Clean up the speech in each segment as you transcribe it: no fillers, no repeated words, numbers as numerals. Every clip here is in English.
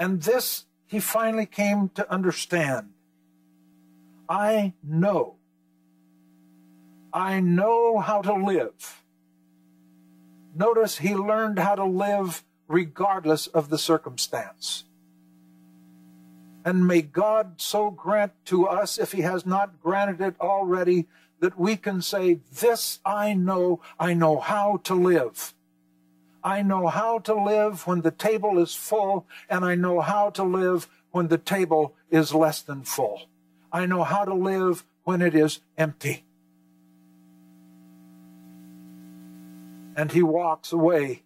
And this he finally came to understand. I know how to live. Notice he learned how to live regardless of the circumstance. And may God so grant to us, if he has not granted it already, that we can say, this I know how to live. I know how to live when the table is full, and I know how to live when the table is less than full. I know how to live when it is empty. And he walks away,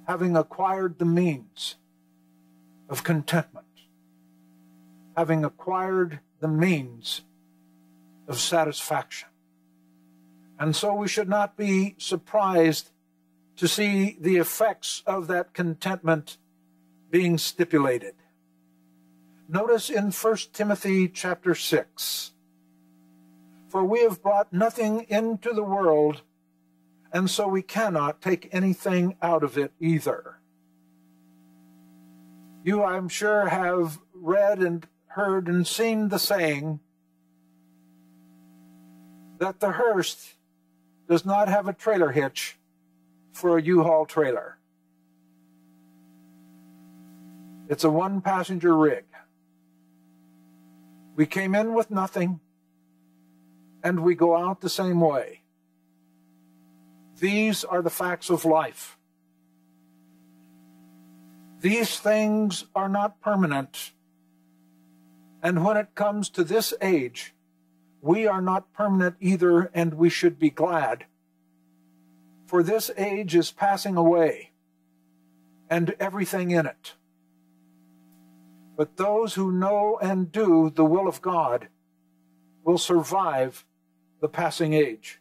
having acquired the means of contentment, having acquired the means of satisfaction. And so we should not be surprised to see the effects of that contentment being stipulated. Notice in 1 Timothy chapter 6, for we have brought nothing into the world, and so we cannot take anything out of it either. You, I'm sure, have read and heard and seen the saying that the hearse does not have a trailer hitch for a U-Haul trailer. It's a one-passenger rig. We came in with nothing, and we go out the same way. These are the facts of life. These things are not permanent. And when it comes to this age, we are not permanent either, and we should be glad. For this age is passing away, and everything in it. But those who know and do the will of God will survive the passing age.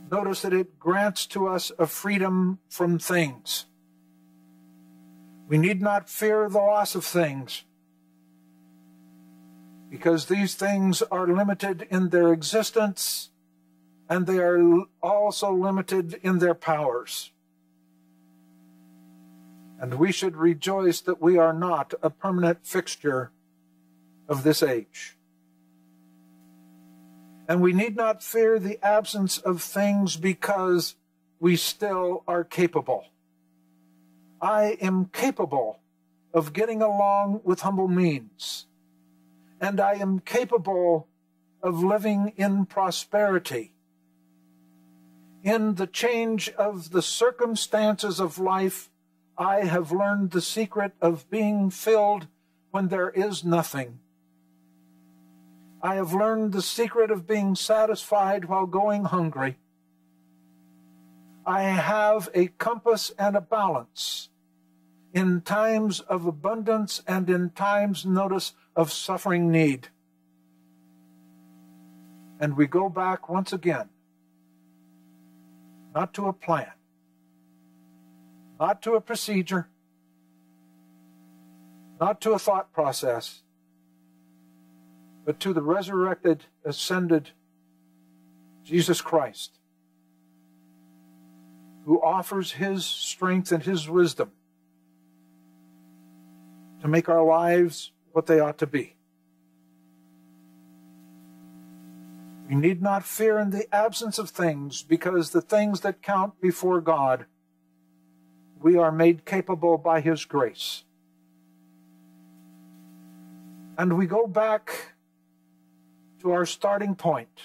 Notice that it grants to us a freedom from things. We need not fear the loss of things, because these things are limited in their existence, and they are also limited in their powers. And we should rejoice that we are not a permanent fixture of this age. And we need not fear the absence of things, because we still are capable. I am capable of getting along with humble means. And I am capable of living in prosperity. In the change of the circumstances of life, I have learned the secret of being filled when there is nothing. I have learned the secret of being satisfied while going hungry. I have a compass and a balance in times of abundance and in times, notice, of suffering need. And we go back once again, not to a plan, not to a procedure, not to a thought process, but to the resurrected, ascended Jesus Christ, who offers his strength and his wisdom to make our lives what they ought to be. We need not fear in the absence of things, because the things that count before God, we are made capable by his grace. And we go back to our starting point.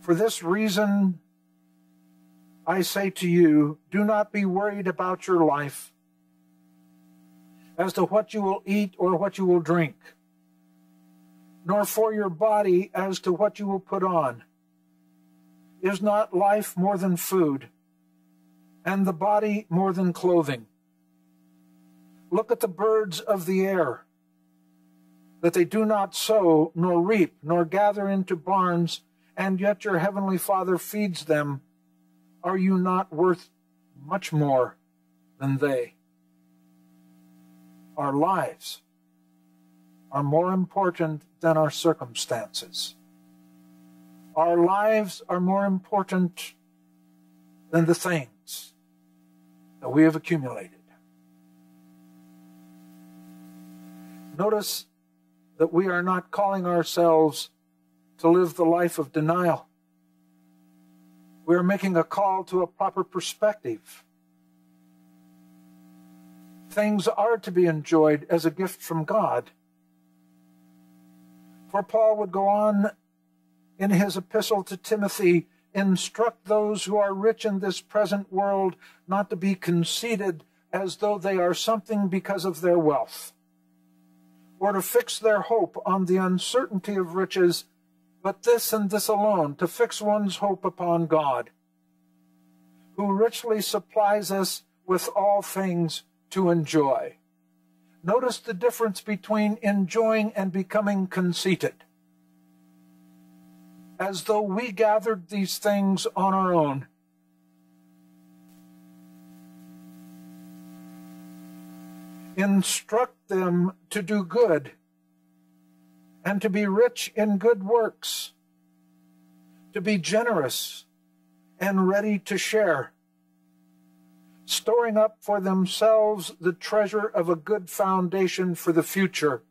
For this reason, I say to you, do not be worried about your life as to what you will eat or what you will drink, nor for your body as to what you will put on. Is not life more than food, and the body more than clothing? Look at the birds of the air, that they do not sow, nor reap, nor gather into barns, and yet your heavenly Father feeds them. Are you not worth much more than they? Our lives are more important than our circumstances. Our lives are more important than the things. things that we have accumulated. Notice that we are not calling ourselves to live the life of denial. We are making a call to a proper perspective. Things are to be enjoyed as a gift from God. For Paul would go on in his epistle to Timothy, instruct those who are rich in this present world not to be conceited as though they are something because of their wealth, or to fix their hope on the uncertainty of riches, but this and this alone, to fix one's hope upon God, who richly supplies us with all things to enjoy. Notice the difference between enjoying and becoming conceited. As though we gathered these things on our own. Instruct them to do good and to be rich in good works, to be generous and ready to share, storing up for themselves the treasure of a good foundation for the future,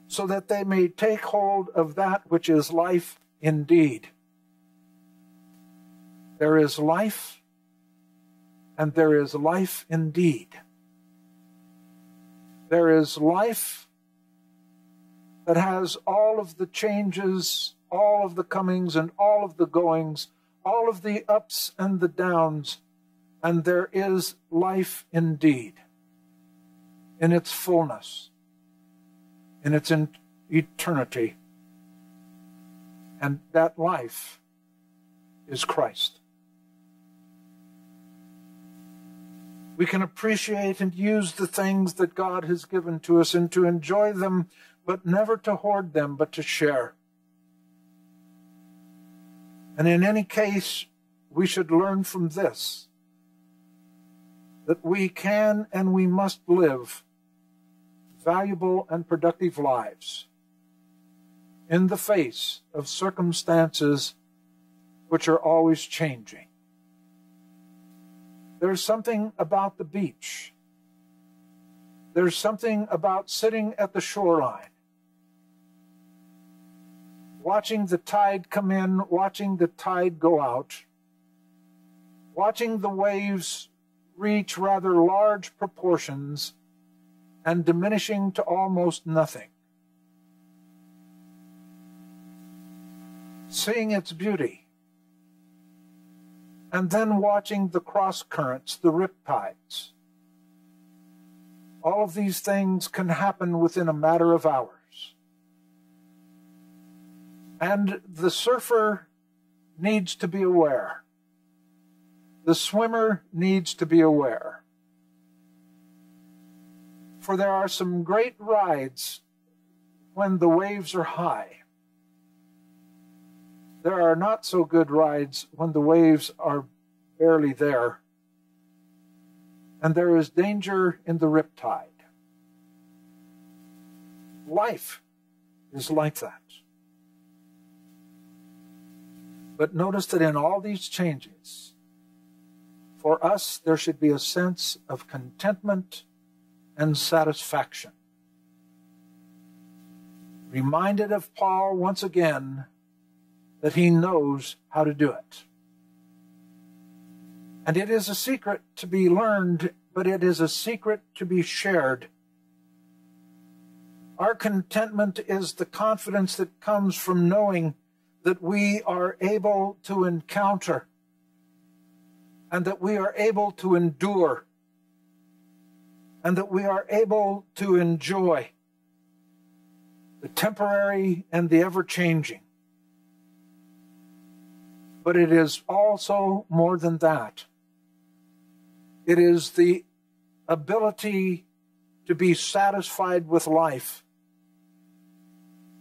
so that they may take hold of that which is life indeed. There is life, and there is life indeed. There is life that has all of the changes, all of the comings and all of the goings, all of the ups and the downs, and there is life indeed, in its fullness, in its eternity. And that life is Christ. We can appreciate and use the things that God has given to us and to enjoy them, but never to hoard them, but to share. And in any case, we should learn from this, that we can and we must live valuable and productive lives in the face of circumstances which are always changing. There's something about the beach. There's something about sitting at the shoreline, watching the tide come in, watching the tide go out, watching the waves reach rather large proportions and diminishing to almost nothing. Seeing its beauty, and then watching the cross currents, the rip tides. All of these things can happen within a matter of hours. And the surfer needs to be aware. The swimmer needs to be aware. For there are some great rides when the waves are high. There are not so good rides when the waves are barely there. And there is danger in the riptide. Life is like that. But notice that in all these changes, for us, there should be a sense of contentment and satisfaction. Reminded of Paul once again that he knows how to do it. And it is a secret to be learned, but it is a secret to be shared. Our contentment is the confidence that comes from knowing that we are able to encounter and that we are able to endure and that we are able to enjoy the temporary and the ever-changing. But it is also more than that. It is the ability to be satisfied with life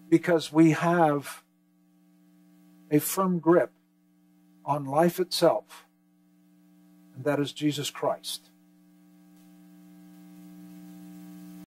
because we have a firm grip on life itself, and that is Jesus Christ.